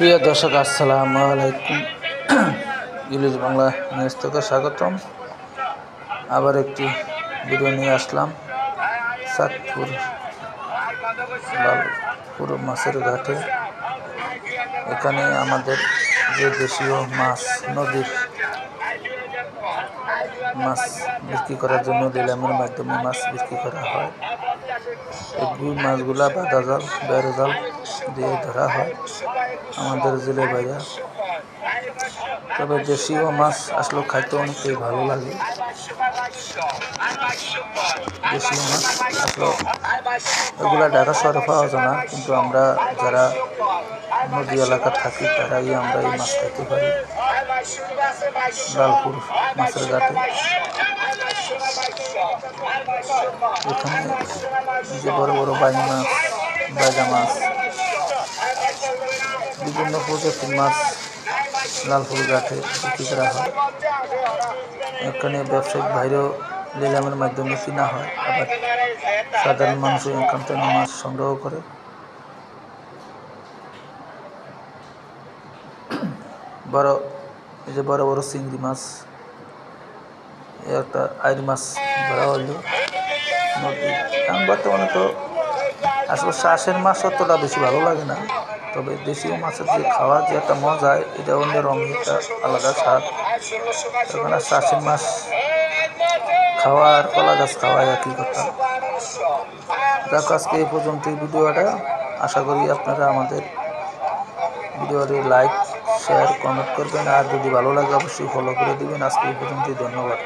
প্রিয় দর্শক আসসালামু আলাইকুম। ইলিশ বাংলা নিউজ থেকে স্বাগতম। আবার একটি ভিডিও নিয়ে আসলাম চাঁদপুর লালপুর মাছের ঘাটে। এখানে আমাদের যে দেশীয় মাছ, নদীর মাছ বিক্রি করার জন্য নিলামের মাধ্যমে মাছ বিক্রি করা হয়। এই মাছগুলা বাঁধা জাল, বেড় জাল দিয়ে ধরা হয় আমাদের জেলে ভাইয়া। তবে দেশীয় মাছ আসলে খাইতে অনেকটাই ভালো লাগে। দেশীয় মাছ আসলে এগুলা ঢাকা শহরে পাওয়া যায় না, কিন্তু আমরা যারা নদী এলাকা থাকি তারাই আমরা এই মাছ খাইতে পারি। লালপুর মাছের ঘাটে এখানে যে বড় বড় বাইং মাছ, বাইজা মাছ, বিভিন্ন প্রজাতির মাছ লালপুর ঘাটে বিক্রি করা হয়। এখানে ব্যবসায়িক ভাইরাও নিলামের মাধ্যমে কিনা হয়, আবার সাধারণ মানুষ এখান থেকে মাছ সংগ্রহ করে। এই যে বড় বড় চিংড়ি মাছ, একটা আইড় মাছ ধরা হইল নদী। এখন বর্তমানে তো আসলে শ্বাসের মাছ অতটা বেশি ভালো লাগে না, তবে দেশীয় মাছের যে খাওয়া যে একটা মজা, এটা অন্য রঙের একটা আলাদা স্বাদ। এখানে শ্বাসের মাছ খাওয়া আর কলা গাছ খাওয়া একই কথা। যাক, আজকে এই পর্যন্ত এই ভিডিওটা। আশা করি আপনারা আমাদের ভিডিওটি লাইক, শেয়ার, কমেন্ট করবেন, আর যদি ভালো লাগে অবশ্যই ফলো করে দিবেন। আজকে এই পর্যন্তই, ধন্যবাদ।